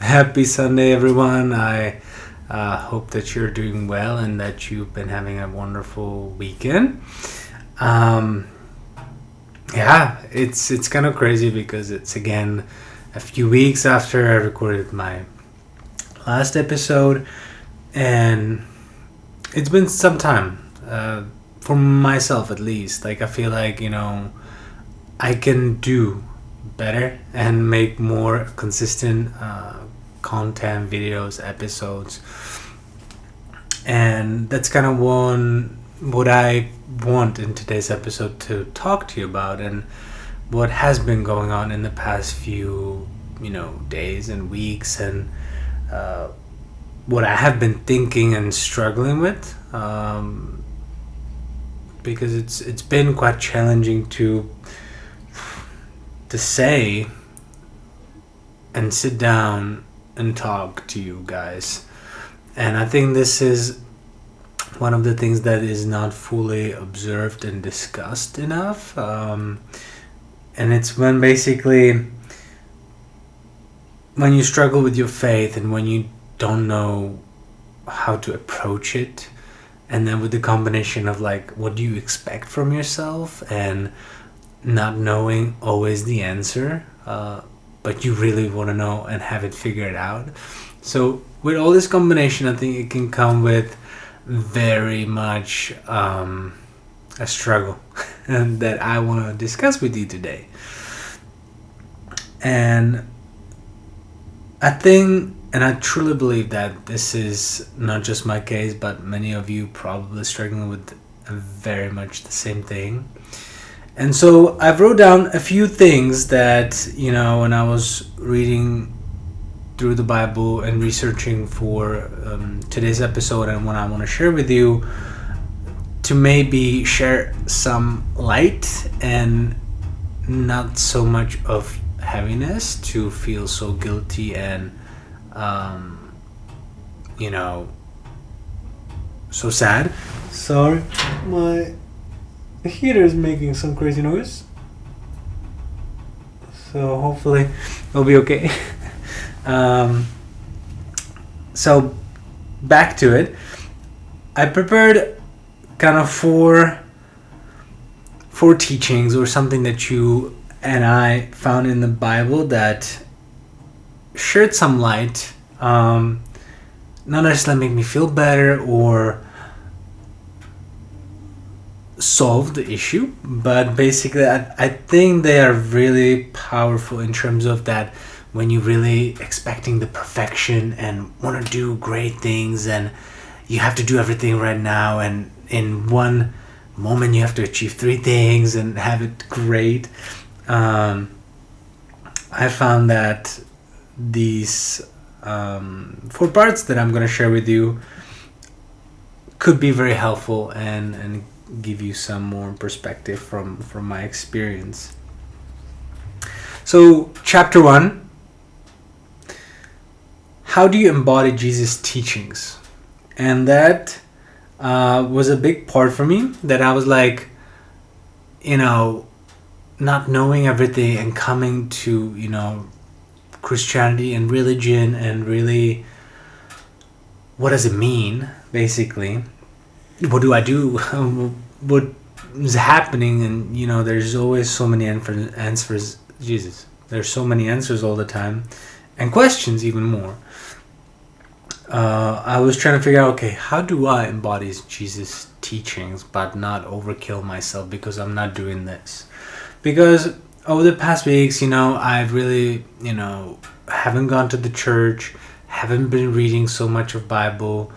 Happy Sunday, everyone. I hope that you're doing well and that you've been having a wonderful weekend. Um, yeah, it's kind of crazy because it's again a few weeks after I recorded my last episode, and it's been some time for myself at least. Like I feel like I can do better and make more consistent content, videos, episodes, and that's kind of what I want in today's episode to talk to you about, and what has been going on in the past few days and weeks, and uh, what I have been thinking and struggling with, because it's been quite challenging to say and sit down and talk to you guys. And I think this is one of the things that is not fully observed and discussed enough. And it's when basically when you struggle with your faith and when you don't know how to approach it, and then with the combination of like what do you expect from yourself and not knowing always the answer, but you really want to know and have it figured out. So with all this combination, I think it can come with very much a struggle and that I want to discuss with you today. And I think, and I truly believe that this is not just my case, but many of you probably struggling with very much the same thing. And so I've wrote down a few things that, when I was reading through the Bible and researching for today's episode and what I want to share with you, to maybe share some light and not so much of heaviness to feel so guilty and, so sad. Sorry, the heater is making some crazy noise, so hopefully it'll be okay. So back to it. I prepared kind of four teachings or something that you and I found in the Bible that shed some light, not necessarily make me feel better or solve the issue, but basically I think they are really powerful in terms of that when you're really expecting the perfection and want to do great things and you have to do everything right now, and in one moment you have to achieve three things and have it great. I found that these four parts that I'm going to share with you could be very helpful and give you some more perspective from my experience. So chapter 1, how do you embody Jesus' teachings? And that was a big part for me, that I was like, not knowing everything and coming to Christianity and religion and really what does it mean, basically. What do I do? What is happening? And there's always so many answers. Jesus, there's so many answers all the time, and questions even more. I was trying to figure out, okay, how do I embody Jesus' teachings but not overkill myself because I'm not doing this? Because over the past weeks, I've really, haven't gone to the church, haven't been reading so much of Bible,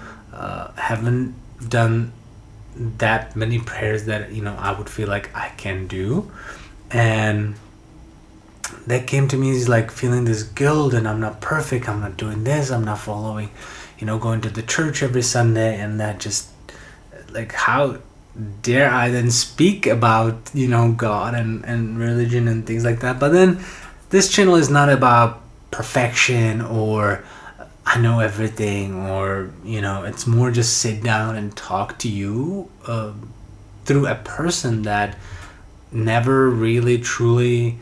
haven't done that many prayers that I would feel like I can do, and that came to me is like feeling this guilt, and I'm not perfect, I'm not doing this, I'm not following, going to the church every Sunday, and that just like, how dare I then speak about God and religion and things like that. But then this channel is not about perfection or I know everything, or it's more just sit down and talk to you through a person that never really truly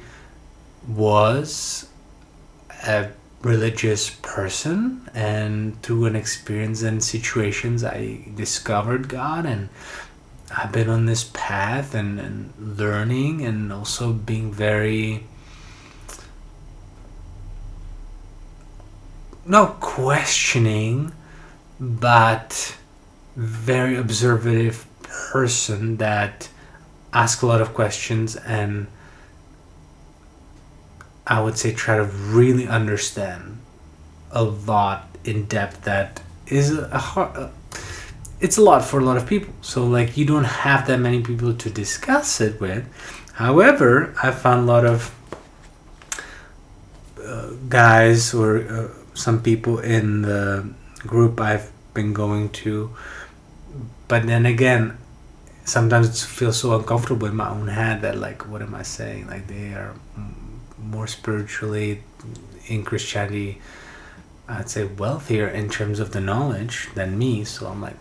was a religious person, and through an experience and situations I discovered God, and I've been on this path and learning, and also being very, not questioning, but very observative person that asks a lot of questions, and I would say try to really understand a lot in depth. That is a hard, it's a lot for a lot of people, so like you don't have that many people to discuss it with. However, I found a lot of guys or some people in the group I've been going to, but then again, sometimes it feels so uncomfortable in my own head that like, what am I saying? Like, they are more spiritually in Christianity, I'd say wealthier in terms of the knowledge than me, so I'm like,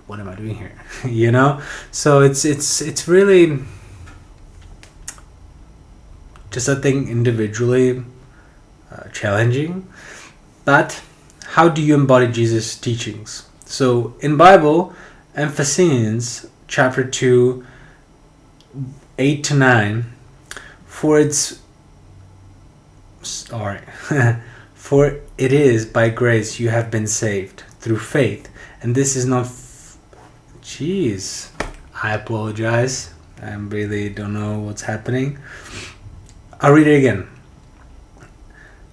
what am I doing here? You know? So it's really just, I think, individually challenging. But how do you embody Jesus' teachings? So in Bible, Ephesians chapter 2, 8 to 9, for it's sorry for it is by grace you have been saved through faith, and this is not jeez, I apologize, I really don't know what's happening. I'll read it again.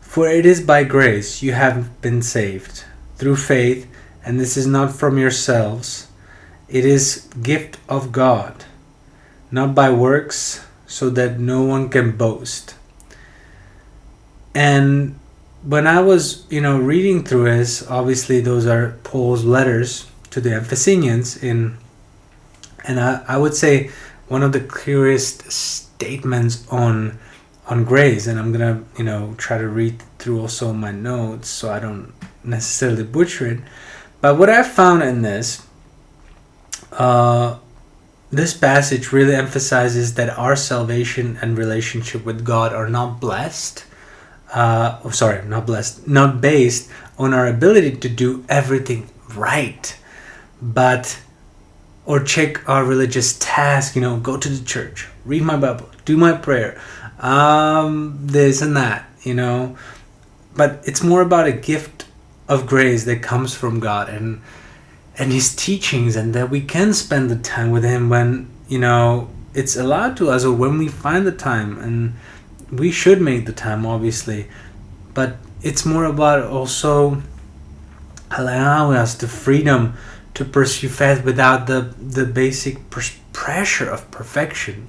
For it is by grace you have been saved through faith, and this is not from yourselves, it is gift of God, not by works, so that no one can boast. And when I was, reading through this, obviously those are Paul's letters to the Ephesians, and I would say one of the clearest statements on grace, and I'm gonna try to read through also my notes so I don't necessarily butcher it. But what I found in this passage really emphasizes that our salvation and relationship with God are not blessed. Not based on our ability to do everything right, or check our religious task, go to the church, read my Bible, do my prayer, this and that, But it's more about a gift of grace that comes from God and His teachings, and that we can spend the time with Him when, it's allowed to us, or when we find the time, and we should make the time, obviously. But it's more about also allowing us the freedom to pursue faith without the basic pressure of perfection,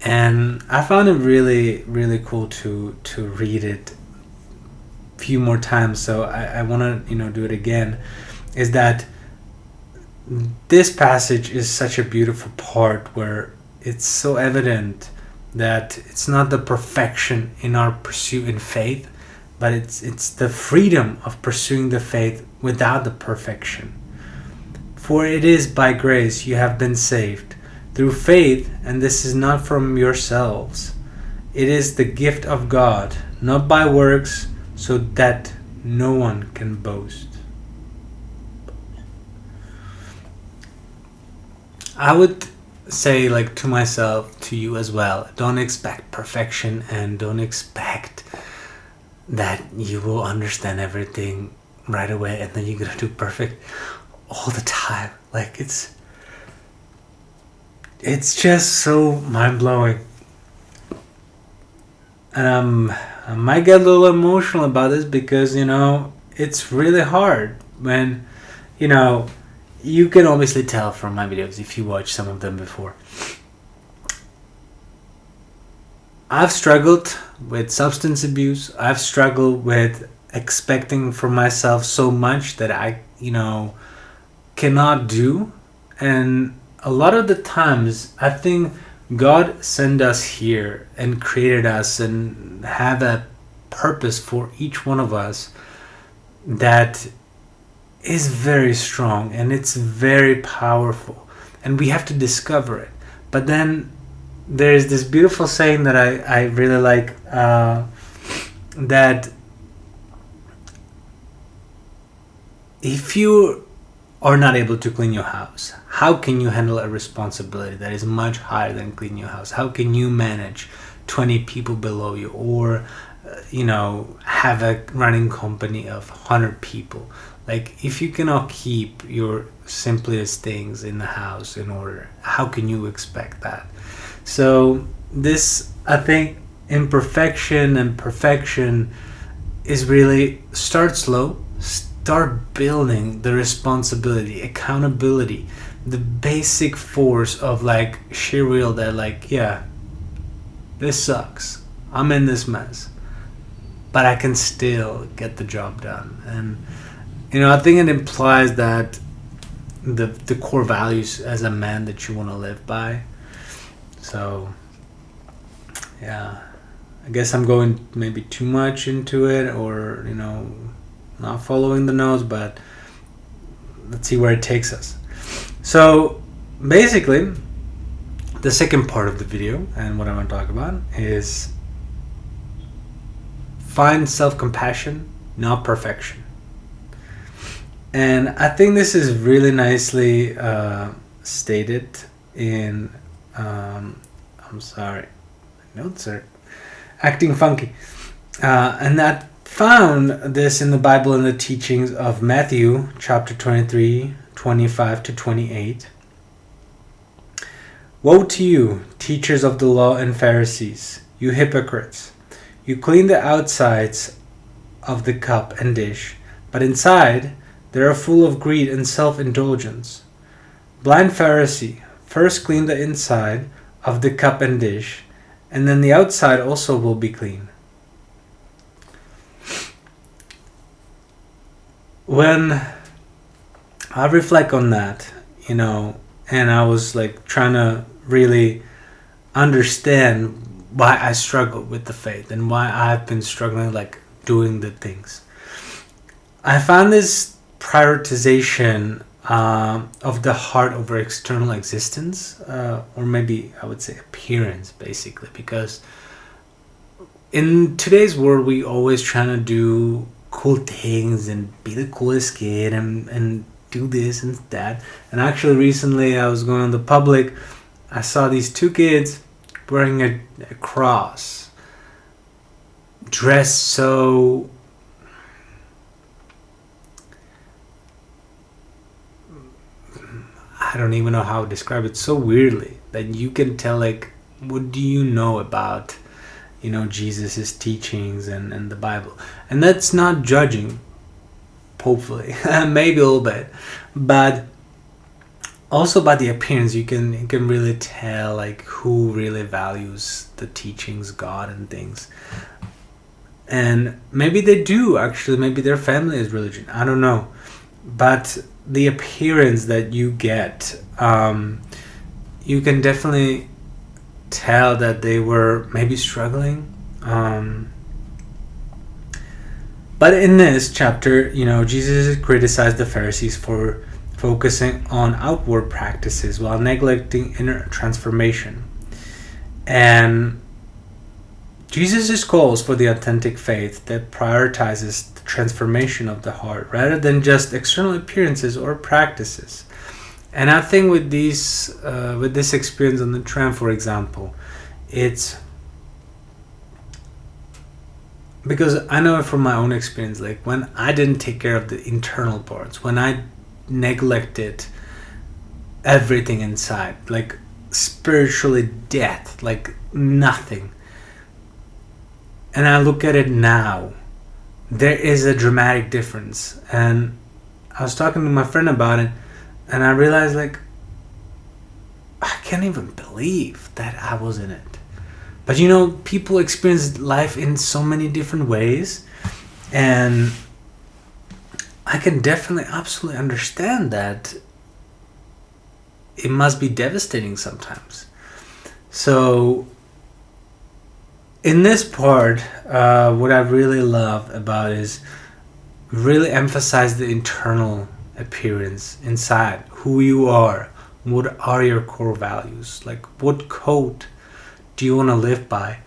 And I found it really, really cool to read it a few more times. So I want to, do it again. Is that this passage is such a beautiful part where it's so evident that it's not the perfection in our pursuit in faith, but it's the freedom of pursuing the faith without the perfection. For it is by grace you have been saved through faith, and this is not from yourselves. It is the gift of God, not by works, so that no one can boast. I would say, like, to myself, to you as well, don't expect perfection, and don't expect that you will understand everything right away and then you're gonna do perfect all the time. Like, it's just so mind-blowing. And I might get a little emotional about this because, it's really hard when, you can obviously tell from my videos if you watch some of them before. I've struggled with substance abuse. I've struggled with expecting from myself so much that I, cannot do. And a lot of the times, I think God sent us here and created us and have a purpose for each one of us that is very strong and it's very powerful, and we have to discover it. But then there's this beautiful saying that I really like, that if you are not able to clean your house, how can you handle a responsibility that is much higher than cleaning your house? How can you manage 20 people below you, or have a running company of 100 people? Like, if you cannot keep your simplest things in the house in order, how can you expect that? So this, I think, imperfection and perfection is really start slow, start building the responsibility, accountability, the basic force of like sheer will that, like, yeah, this sucks, I'm in this mess, but I can still get the job done. And I think it implies that the core values as a man that you want to live by. So yeah, I guess I'm going maybe too much into it, or not following the notes, but let's see where it takes us. So basically, the second part of the video and what I want to talk about is find self-compassion, not perfection. And I think this is really nicely stated in I'm sorry, my notes are acting funky. And I found this in the Bible in the teachings of Matthew chapter 23, 25 to 28. Woe to you, teachers of the law and Pharisees, you hypocrites! You clean the outsides of the cup and dish, but inside they are full of greed and self-indulgence. Blind Pharisee, first clean the inside of the cup and dish, and then the outside also will be clean. When I reflect on that, and I was like trying to really understand why I struggle with the faith and why I've been struggling like doing the things, I found this prioritization of the heart over external existence, or maybe I would say appearance, basically, because in today's world we always trying to do cool things and be the coolest kid and do this and that. And actually recently I was going on the public, I saw these two kids wearing a cross, dressed so I don't even know how to describe it, so weirdly that you can tell, like, what do you know about Jesus's teachings and the Bible? And that's not judging, hopefully, maybe a little bit, but also by the appearance you can really tell like who really values the teachings, God and things. And maybe they do actually, maybe their family is religion, I don't know, but the appearance that you get, you can definitely tell that they were maybe struggling. But in this chapter, Jesus criticized the Pharisees for focusing on outward practices while neglecting inner transformation. And Jesus calls for the authentic faith that prioritizes the transformation of the heart rather than just external appearances or practices. And I think with this experience on the tram, for example, it's because I know from my own experience, like when I didn't take care of the internal parts, when I neglected everything inside, like spiritually dead, like nothing. And I look at it now, there is a dramatic difference. And I was talking to my friend about it, and I realized, like, I can't even believe that I was in it. But people experience life in so many different ways, and I can definitely absolutely understand that it must be devastating sometimes. So in this part, what I really love about is really emphasize the internal appearance inside, who you are, what are your core values, like what code do you want to live by.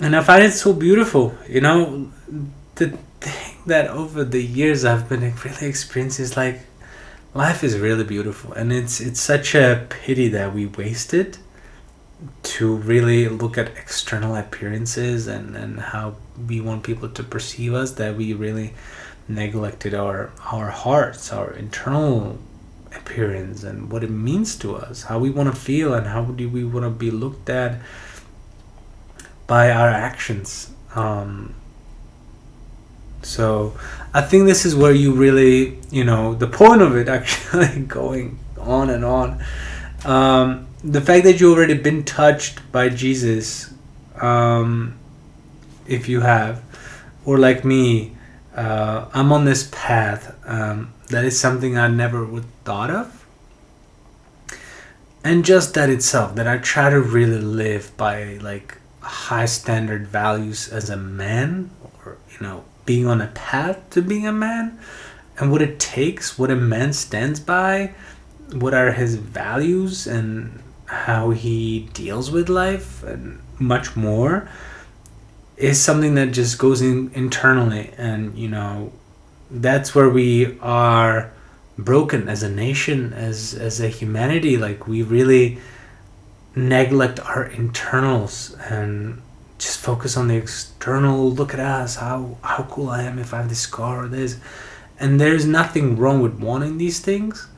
And I find it so beautiful. The thing that over the years I've been really experiencing is like life is really beautiful, and it's such a pity that we waste it to really look at external appearances and how we want people to perceive us, that we really neglected our hearts, our internal appearance, and what it means to us, how we want to feel, and how do we want to be looked at by our actions. So I think this is where you really, the point of it actually going on and on. The fact that you've already been touched by Jesus, if you have, or like me, I'm on this path. That is something I never would thought of. And just that itself, that I try to really live by like high standard values as a man, or being on a path to being a man, and what it takes, what a man stands by, what are his values, and how he deals with life, and much more, is something that just goes in internally. And that's where we are broken as a nation, as a humanity. Like, we really neglect our internals and just focus on the external. Look at us, how cool I am if I have this car or this. And there's nothing wrong with wanting these things,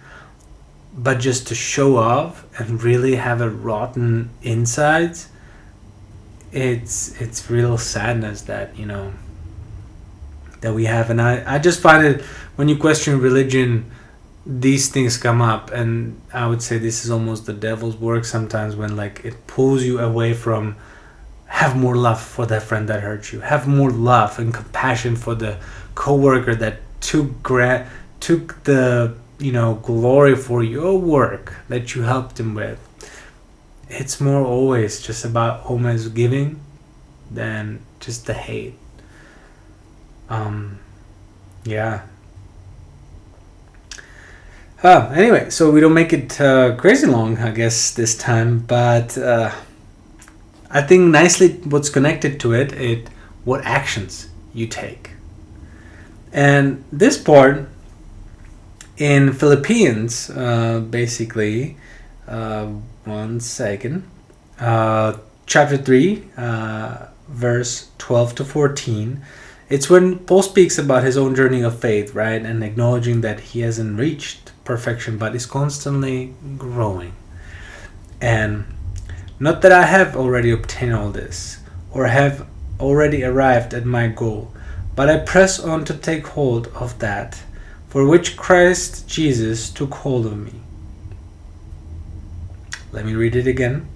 but just to show off and really have a rotten insides, it's real sadness that that we have. And I just find it, when you question religion, these things come up, and I would say this is almost the devil's work sometimes, when like it pulls you away from, have more love for that friend that hurt you, have more love and compassion for the coworker that took the glory for your work that you helped him with. It's more always just about almost giving than just the hate. Yeah. Anyway, so we don't make it crazy long, I guess, this time, but I think nicely what's connected to it what actions you take. And this part in Philippians, basically, one second, chapter 3, verse 12 to 14, it's when Paul speaks about his own journey of faith, right? And acknowledging that he hasn't reached perfection, but is constantly growing. And not that I have already obtained all this, or have already arrived at my goal, but I press on to take hold of that, for which Christ Jesus took hold of me. Let me read it again.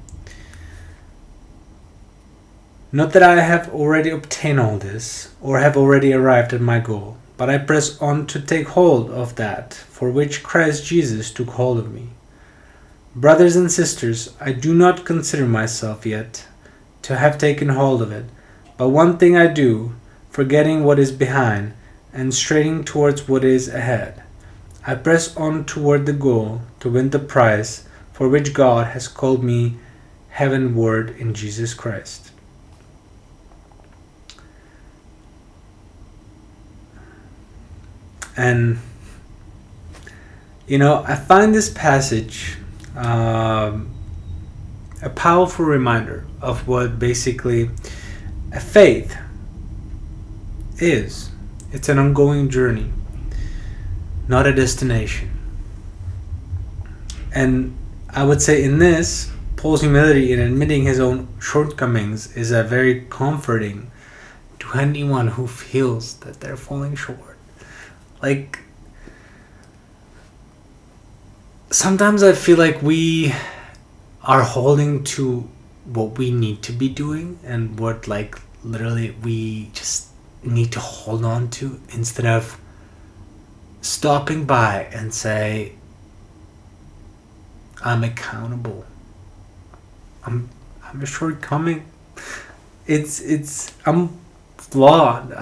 Not that I have already obtained all this, or have already arrived at my goal, but I press on to take hold of that, for which Christ Jesus took hold of me. Brothers and sisters, I do not consider myself yet to have taken hold of it, but one thing I do, forgetting what is behind and straining towards what is ahead. I press on toward the goal to win the prize for which God has called me heavenward in Jesus Christ. And I find this passage a powerful reminder of what basically a faith is. It's an ongoing journey, not a destination. And I would say in this, Paul's humility in admitting his own shortcomings is a very comforting to anyone who feels that they're falling short. Like, sometimes I feel like we are holding to what we need to be doing and what literally we just need to hold on to, instead of stopping by and say, I'm accountable. I'm a shortcoming. I'm flawed.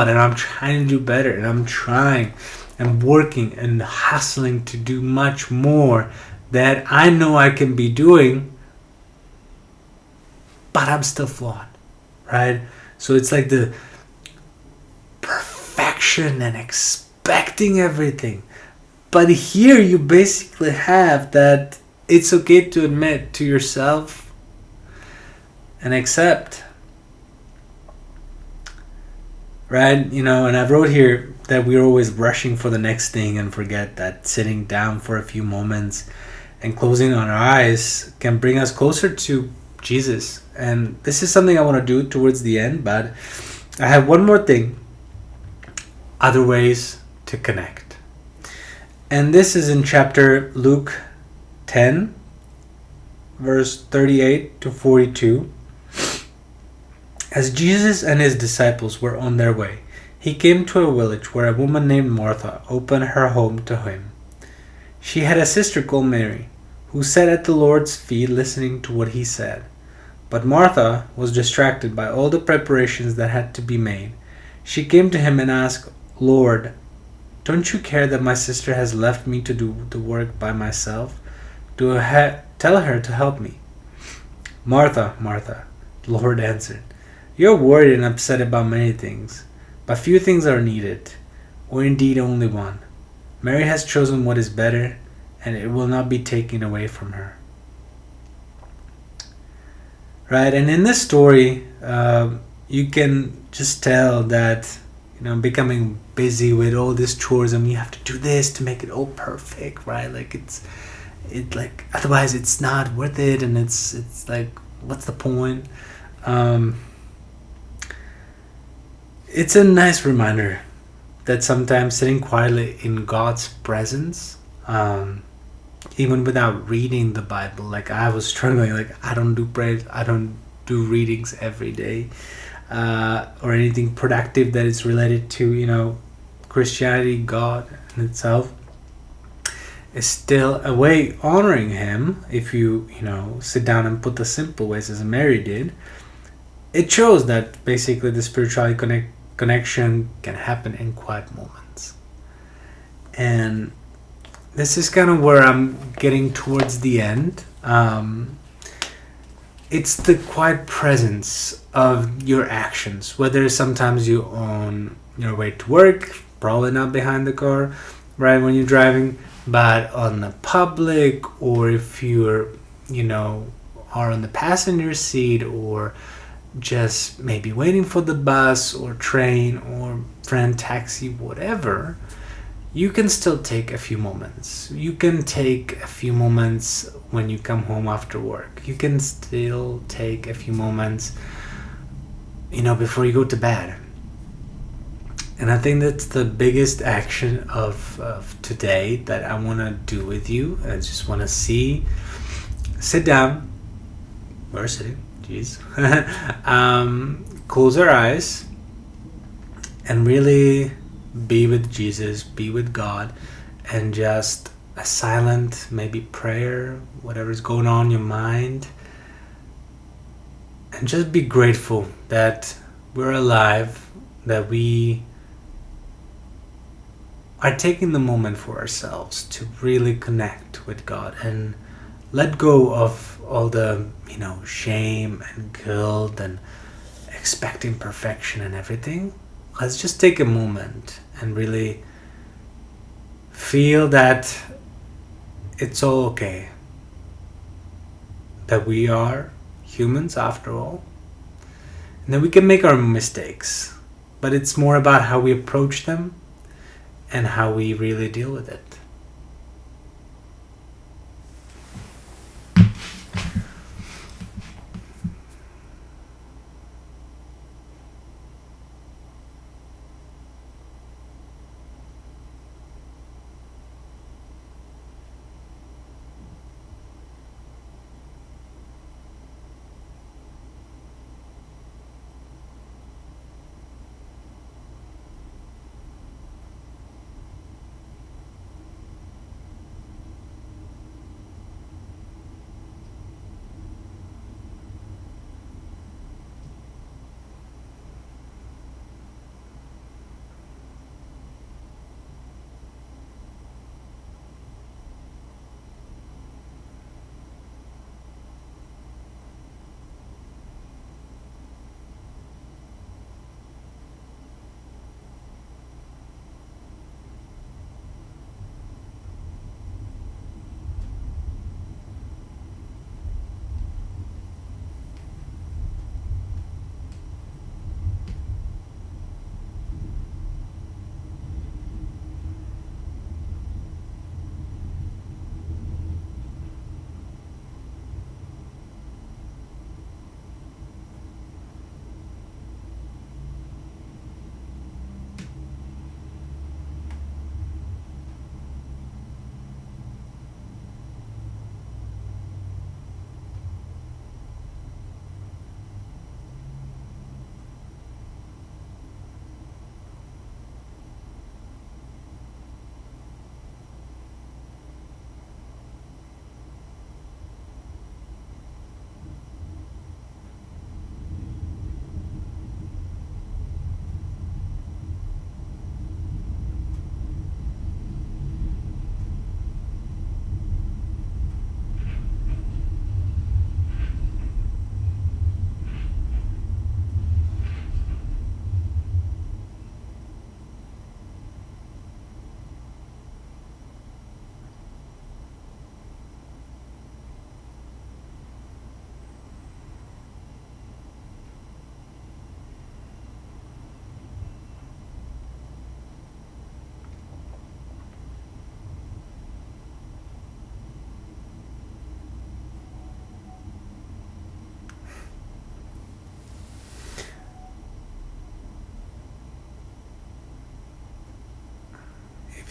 And I'm trying to do better, and I'm trying and working and hustling to do much more that I know I can be doing, but I'm still flawed, right? So it's like the perfection and expecting everything. But here you basically have that it's okay to admit to yourself and accept. Right? And I wrote here that we're always rushing for the next thing and forget that sitting down for a few moments and closing our eyes can bring us closer to Jesus. And this is something I want to do towards the end, but I have one more thing: other ways to connect. And this is in chapter Luke 10, verse 38 to 42. As Jesus and his disciples were on their way, he came to a village where a woman named Martha opened her home to him. She had a sister called Mary, who sat at the Lord's feet listening to what he said. But Martha was distracted by all the preparations that had to be made. She came to him and asked, "Lord, don't you care that my sister has left me to do the work by myself? Tell her to help me." "Martha, Martha," the Lord answered, "you're worried and upset about many things, but few things are needed, or indeed only one. Mary has chosen what is better, and it will not be taken away from her." Right, and in this story, you can just tell that becoming busy with all these chores, and you have to do this to make it all perfect, right? Like otherwise it's not worth it, and it's like, what's the point? It's a nice reminder that sometimes sitting quietly in God's presence, even without reading the Bible, like I was struggling, like I don't do prayers, I don't do readings every day, or anything productive that is related to Christianity, God in itself, is still a way honoring Him. If you sit down and put the simple ways as Mary did, it shows that basically the spirituality connection can happen in quiet moments. And this is kind of where I'm getting towards the end. It's the quiet presence of your actions, whether sometimes you on your way to work, probably not behind the car, right, when you're driving, but on the public, or if you're, are on the passenger seat, or just maybe waiting for the bus or train or friend taxi, whatever. You can still take a few moments. You can take a few moments when you come home after work. You can still take a few moments, before you go to bed. And I think that's the biggest action of today that I want to do with you. I just want to sit down. We're sitting. Jeez. Close our eyes and really be with Jesus, be with God, and just a silent, maybe prayer, whatever's going on in your mind, and just be grateful that we're alive, that we are taking the moment for ourselves to really connect with God and let go of all the shame and guilt and expecting perfection and everything. Let's just take a moment and really feel that it's all okay, that we are humans after all, and that we can make our mistakes, but it's more about how we approach them and how we really deal with it.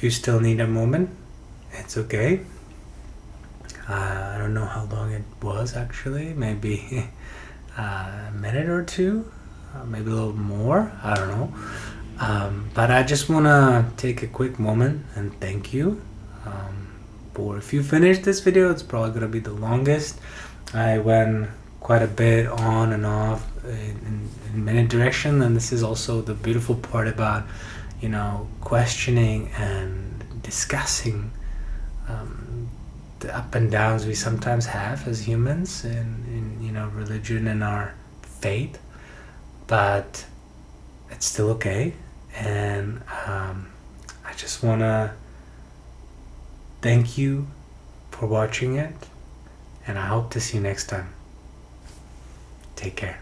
If you still need a moment, it's okay. I don't know how long it was actually. Maybe a minute or two, maybe a little more. I don't know. But I just want to take a quick moment and thank you. For if you finish this video, it's probably going to be the longest. I went quite a bit on and off in many directions, and this is also the beautiful part about, questioning and discussing the up and downs we sometimes have as humans in religion and our faith, but it's still okay. And I just want to thank you for watching it, and I hope to see you next time. Take care.